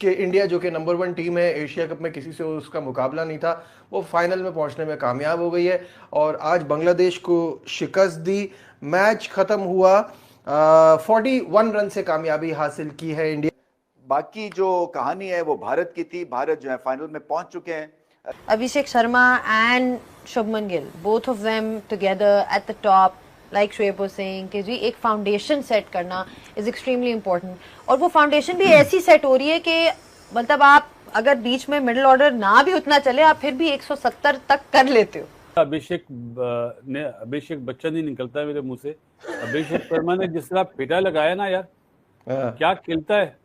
कि इंडिया जो कि नंबर 1 टीम है एशिया कप में, किसी से उसका मुकाबला नहीं था, वो फाइनल में पहुंचने में कामयाब हो गई है और आज बांग्लादेश को शिकस्त दी। मैच खत्म हुआ, 41 रन से कामयाबी हासिल की है इंडिया। बाकी जो कहानी है वो भारत की थी। भारत जो है फाइनल में पहुंच चुके हैं। Abhishek Sharma and Shubman Gill, both of them together at the top, like Shoaib was saying, कि जी एक फाउंडेशन सेट करना is extremely important. और वो फाउंडेशन भी ऐसी सेट हो रही है कि मतलब आप अगर बीच में मिडिल ऑर्डर ना भी उतना चले, आप फिर भी 170 तक कर लेते हो। अभिषेक बच्चन ही निकलता है मेरे मुंह से। अभिषेक शर्मा ने जिस तरह पिटा लगाया ना यार, क्या खेलता है।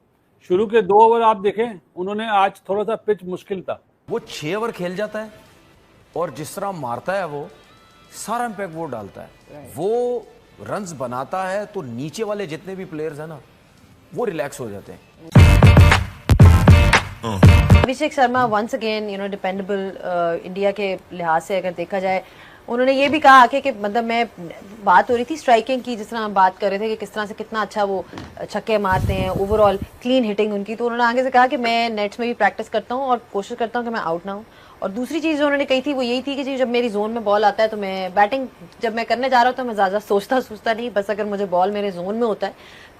शुरू के 2 ओवर आप देखें, उन्होंने आज थोड़ा सा पिच मुश्किल था, वो 6 ओवर खेल जाता है और जिस तरह मारता है वो सारा इम्पैक्ट वो डालता है। वो रन्स बनाता है तो नीचे वाले जितने भी प्लेयर्स हैं ना, वो रिलैक्स हो जाते हैं। Abhishek Sharma once again dependable India के लिहाज से अगर देखा जाए। उन्होंने ये भी कहा आके कि मतलब मैं बात हो रही थी स्ट्राइकिंग की, जिस तरह हम बात कर रहे थे कि किस तरह से कितना अच्छा वो छक्के मारते हैं, ओवरऑल क्लीन हिटिंग उनकी। तो उन्होंने आगे से कहा कि मैं नेट्स में भी प्रैक्टिस करता हूँ और कोशिश करता हूँ कि मैं आउट ना हूँ। और दूसरी चीज़ जो उन्होंने कही थी वो यही थी कि जब मेरी जोन में बॉल आता है तो मैं बैटिंग जब मैं करने जा रहा हूँ तो मैं ज़्यादा सोचता नहीं, बस अगर मुझे बॉल मेरे जोन में होता है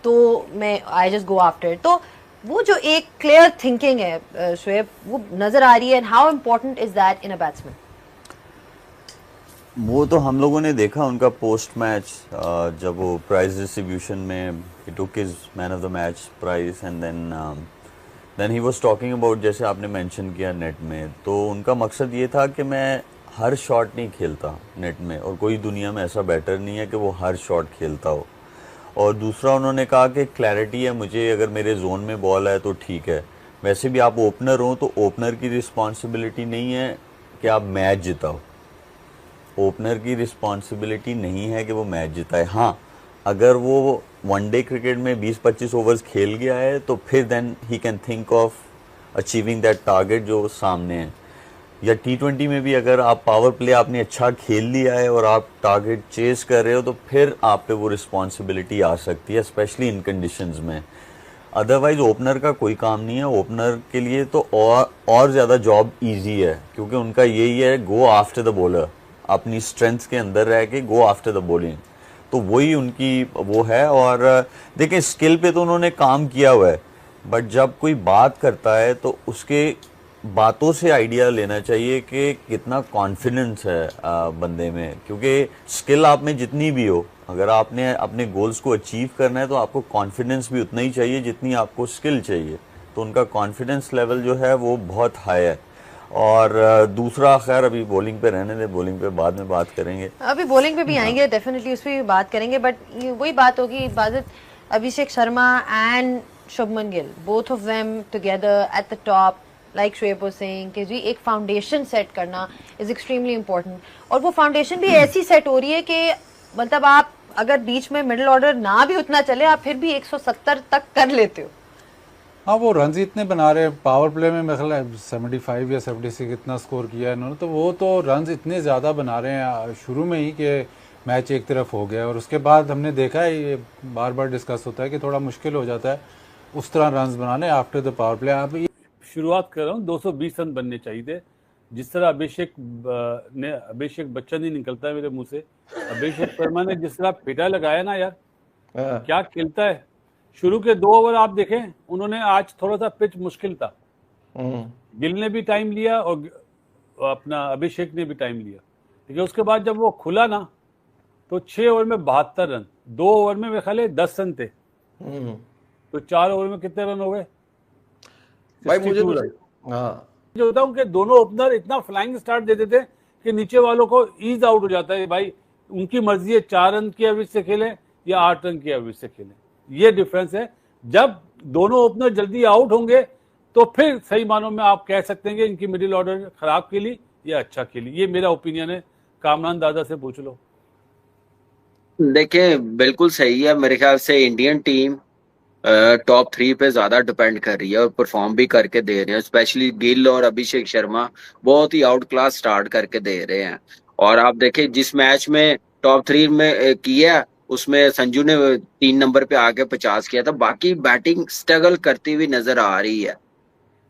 तो मैं I just go after it. तो वो जो एक क्लियर थिंकिंग है शोएब, वो नजर आ रही है। And how important is that in a batsman? वो तो हम लोगों ने देखा उनका पोस्ट मैच, जब वो प्राइज डिस्ट्रीब्यूशन में ही took his man of the match prize and then he was talking about, जैसे आपने मेंशन किया नेट में, तो उनका मकसद ये था कि मैं हर शॉट नहीं खेलता नेट में और कोई दुनिया में ऐसा बैटर नहीं है कि वो हर शॉट खेलता हो। और दूसरा उन्होंने कहा कि क्लैरिटी है मुझे, अगर मेरे जोन में बॉल है तो ठीक है। वैसे भी आप ओपनर हो तो ओपनर की रिस्पॉन्सिबिलिटी नहीं है कि आप मैच जिताओ, ओपनर की रिस्पॉन्सिबिलिटी नहीं है कि वो मैच जिताए। हाँ, अगर वो वनडे क्रिकेट में 20-25 ओवर्स खेल गया है तो फिर then he can think of achieving that target जो सामने है। या T20 में भी अगर आप पावर प्ले आपने अच्छा खेल लिया है और आप टारगेट चेस कर रहे हो तो फिर आप पे वो रिस्पॉन्सिबिलिटी आ सकती है, स्पेशली इन कंडीशंस में। अदरवाइज ओपनर का कोई काम नहीं है। ओपनर के लिए तो और ज़्यादा जॉब इजी है, क्योंकि उनका यही है गो आफ्टर द बॉलर, अपनी स्ट्रेंथ्स के अंदर रह के गो आफ्टर द बॉलिंग, तो वही उनकी वो है। और देखिए स्किल पे तो उन्होंने काम किया हुआ है, बट जब कोई बात करता है तो उसके बातों से आइडिया लेना चाहिए कि कितना कॉन्फिडेंस है बंदे में, क्योंकि स्किल आप में जितनी भी हो, अगर आपने अपने गोल्स को अचीव करना है तो आपको कॉन्फिडेंस भी उतना ही चाहिए जितनी आपको स्किल चाहिए। तो उनका कॉन्फिडेंस लेवल जो है वो बहुत हाई है। और दूसरा, खैर अभी बॉलिंग पे रहने दे, बॉलिंग पे बाद में बात करेंगे, अभी बॉलिंग पे भी आएंगे, डेफिनेटली उस पर भी बात करेंगे। बट वही बात होगी इबादत, Abhishek Sharma and Shubman Gill, both of them together at the top, like Shoaib was saying कि जी एक फाउंडेशन सेट करना इज एक्सट्रीमली इंपॉर्टेंट। और वो फाउंडेशन भी ऐसी सेट हो रही है कि मतलब आप अगर बीच में मिडिल ऑर्डर ना भी उतना चले, आप फिर भी 170 तक कर लेते हो। हाँ, वो रन इतने बना रहे हैं पावर प्ले में, मेरे ख्याल 75 या 76 कितना स्कोर किया है इन्होंने, तो वो तो रन इतने ज़्यादा बना रहे हैं शुरू में ही कि मैच एक तरफ हो गया। और उसके बाद हमने देखा है, ये बार बार डिस्कस होता है कि थोड़ा मुश्किल हो जाता है उस तरह रन बनाने आफ्टर द पावर प्ले। आप शुरुआत कर रहा हूँ, 220 रन बनने चाहिए थे। जिस तरह अभिषेक बच्चन ही निकलता है मेरे मुंह से। अभिषेक शर्मा ने जिस तरह पिटा लगाया ना यार, क्या खेलता है। शुरू के 2 ओवर आप देखें, उन्होंने आज थोड़ा सा पिच मुश्किल था, गिल ने भी टाइम लिया और अपना अभिषेक ने भी टाइम लिया, ठीक है। उसके बाद जब वो खुला ना तो 6 ओवर में 72 रन, 2 ओवर में मेरे ख्याल 10 रन थे, तो 4 ओवर में कितने रन हो गए भाई? मुझे जो होता है, उनके दोनों ओपनर इतना फ्लाइंग स्टार्ट देते थे कि नीचे वालों को ईज आउट हो जाता है। भाई उनकी मर्जी है 4 रन की एवरेज से खेलें या 8 रन की एवरेज से खेलें, ये डिफरेंस है। जब दोनों ओपनर जल्दी आउट होंगे तो फिर सही मानों में आप कह सकते हैं कि इनकी मिडिल ऑर्डर खराब खेली या अच्छा खेली। ये मेरा ओपिनियन है, कामरान दादा से पूछ लो। देखिए बिल्कुल सही है, मेरे ख्याल से इंडियन टीम टॉप 3 पे ज्यादा डिपेंड कर रही है और परफॉर्म भी करके दे रहे हैं। स्पेशली गिल और अभिषेक शर्मा बहुत ही आउट क्लास स्टार्ट करके दे रहे हैं। और आप देखें जिस मैच में टॉप 3 में किया, उसमें संजू ने 3 नंबर पे आके 50 किया था। बाकी बैटिंग स्ट्रगल करती हुई नजर आ रही है।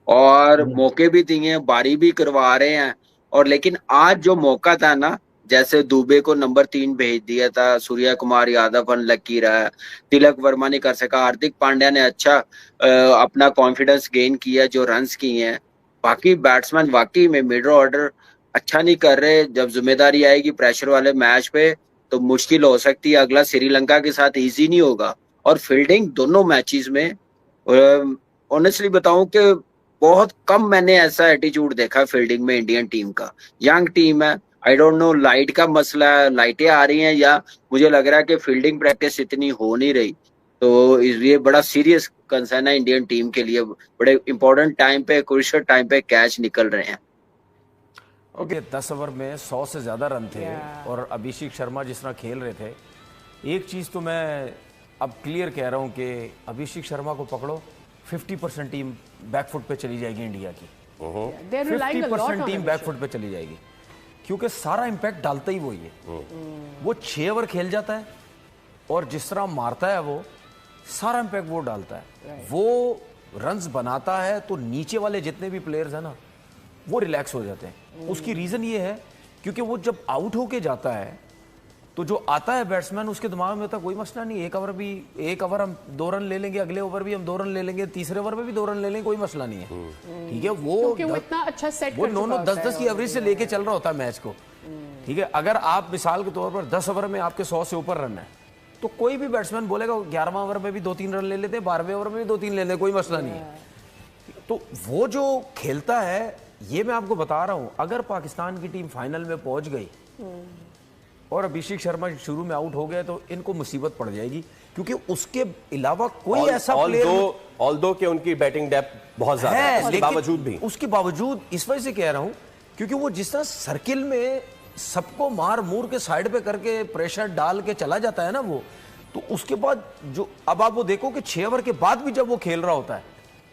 और मौके भी दिए हैं, बारी भी करवा रहे हैं। और लेकिन आज जो मौका था ना, जैसे दुबे को नंबर 3 भेज दिया था, सूर्या कुमार यादव अनलकी रहा, तिलक वर्मा नहीं कर सका, हार्दिक पांड्या ने अच्छा अपना कॉन्फिडेंस गेन किया जो रन्स किए हैं। बाकी बैट्समैन वाकई में मिडल ऑर्डर अच्छा नहीं कर रहे। जब जिम्मेदारी आएगी प्रेशर वाले मैच पे तो मुश्किल हो सकती है। अगला श्रीलंका के साथ इजी नहीं होगा। और फील्डिंग दोनों मैचेस में ऑनेस्टली बताऊं कि बहुत कम मैंने ऐसा एटीट्यूड देखा फील्डिंग में इंडियन टीम का। यंग टीम है, आई डोंट नो लाइट का मसला है, लाइटें आ रही हैं, या मुझे लग रहा है कि फील्डिंग प्रैक्टिस इतनी हो नहीं रही। तो ये बड़ा सीरियस कंसर्न है इंडियन टीम के लिए। बड़े इंपॉर्टेंट टाइम पे, क्रूशियल टाइम पे कैच निकल रहे हैं। ओके 10 ओवर में 100 से ज़्यादा रन थे और अभिषेक शर्मा जिस तरह खेल रहे थे, एक चीज़ तो मैं अब क्लियर कह रहा हूँ कि अभिषेक शर्मा को पकड़ो 50% टीम बैकफुट पे चली जाएगी इंडिया की। 50% टीम बैकफुट पे चली जाएगी क्योंकि सारा इम्पैक्ट डालता ही वही है। वो 6 ओवर खेल जाता है और जिस तरह मारता है वो सारा इम्पैक्ट वो डालता है। वो रन्स बनाता है तो नीचे वाले जितने भी प्लेयर्स हैं ना वो रिलैक्स हो जाते हैं। उसकी रीज़न ये है क्योंकि वो जब आउट होके जाता है तो जो आता है बैट्समैन उसके दिमाग में होता है कोई मसला नहीं, एक ओवर हम 2 रन ले लेंगे, अगले ओवर भी हम 2 रन ले लेंगे, तीसरे ओवर में भी 2 रन ले लेंगे, कोई मसला नहीं है। ठीक है, वो इतना अच्छा सेट वो 9-9 10-10 की एवरेज से लेके चल रहा होता है मैच को। ठीक है, अगर आप मिसाल के तौर पर 10 ओवर में आपके 100 से ऊपर रन है तो कोई भी बैट्समैन बोलेगा 11वां ओवर में भी 2-3 रन ले लेते हैं, 12वें ओवर में भी 2-3 ले लेते, कोई मसला नहीं है। तो वो जो खेलता है, ये मैं आपको बता रहा हूं, अगर पाकिस्तान की टीम फाइनल में पहुंच गई और अभिषेक शर्मा शुरू में आउट हो गए तो इनको मुसीबत पड़ जाएगी क्योंकि उसके अलावा कोई ऐसा प्लेयर ऑल्दो के उनकी बैटिंग डेप्थ बहुत ज्यादा है, उसके बावजूद इस वजह से कह रहा हूं क्योंकि वो जिस तरह सर्किल में सबको मार मूर के साइड पे करके प्रेशर डाल के चला जाता है ना वो, तो उसके बाद जो अब आप वो देखो कि 6 ओवर के बाद भी जब वो खेल रहा होता है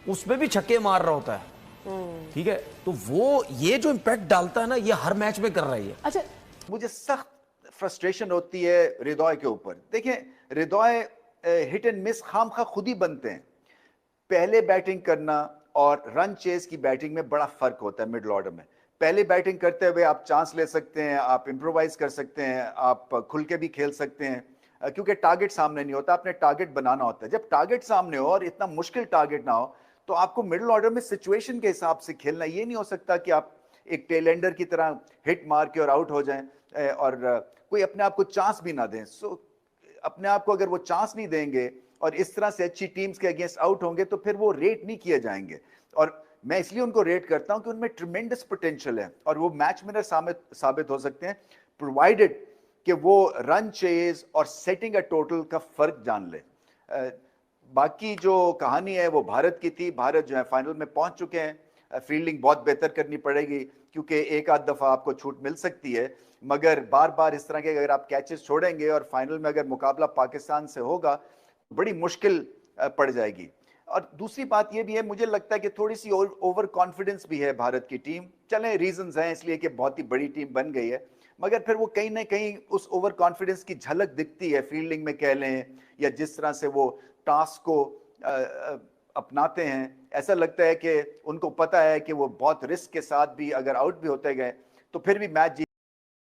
उसमें भी छक्के मार रहा होता है। ठीक है, तो वो ये जो इम्पैक्ट डालता है ना ये हर मैच में कर रही है। अच्छा, मुझे सख्त फ्रस्ट्रेशन होती है हृदय के ऊपर। देखिए, हृदय हिट एंड मिस खामखा खुद ही बनते हैं। पहले बैटिंग करना और रन चेस की बैटिंग में बड़ा फर्क होता है। मिडिल ऑर्डर में पहले बैटिंग करते हुए आप चांस ले सकते हैं, आप इम्प्रोवाइज कर सकते हैं, आप खुल के भी खेल सकते हैं क्योंकि टारगेट सामने नहीं होता, आपने टारगेट बनाना होता है। जब टारगेट सामने हो और इतना मुश्किल टारगेट ना हो तो आपको मिडिल ऑर्डर में सिचुएशन के हिसाब से खेलना। ये नहीं हो सकता कि आप एक टेलेंडर की तरह हिट मार के और आउट हो जाएं और कोई अपने आप को चांस भी ना दें। सो अपने आप को अगर वो चांस नहीं देंगे और इस तरह से अच्छी टीम्स के अगेंस्ट आउट होंगे तो फिर वो रेट नहीं किए जाएंगे। और मैं इसलिए उनको रेट करता हूं कि उनमें ट्रिमेंडस पोटेंशियल है और वो मैच विनर साबित हो सकते हैं प्रोवाइडेड कि वो रन चेज और सेटिंग अ टोटल का फर्क जान ले। बाकी जो कहानी है वो भारत की थी। भारत जो है फाइनल में पहुंच चुके हैं। फील्डिंग बहुत बेहतर करनी पड़ेगी क्योंकि एक आध दफा आपको छूट मिल सकती है, मगर बार बार इस तरह के अगर आप कैचेस छोड़ेंगे और फाइनल में अगर मुकाबला पाकिस्तान से होगा बड़ी मुश्किल पड़ जाएगी। और दूसरी बात यह भी है, मुझे लगता है कि थोड़ी सी ओवर कॉन्फिडेंस भी है भारत की टीम। चलें, रीजंस हैं इसलिए कि बहुत ही बड़ी टीम बन गई है, मगर फिर वो कहीं ना कहीं उस ओवर कॉन्फिडेंस की झलक दिखती है फील्डिंग में कह लें या जिस तरह से वो टास्क को अपनाते हैं। ऐसा लगता है कि उनको पता है कि वो बहुत रिस्क के साथ भी अगर आउट भी होते गए तो फिर भी मैच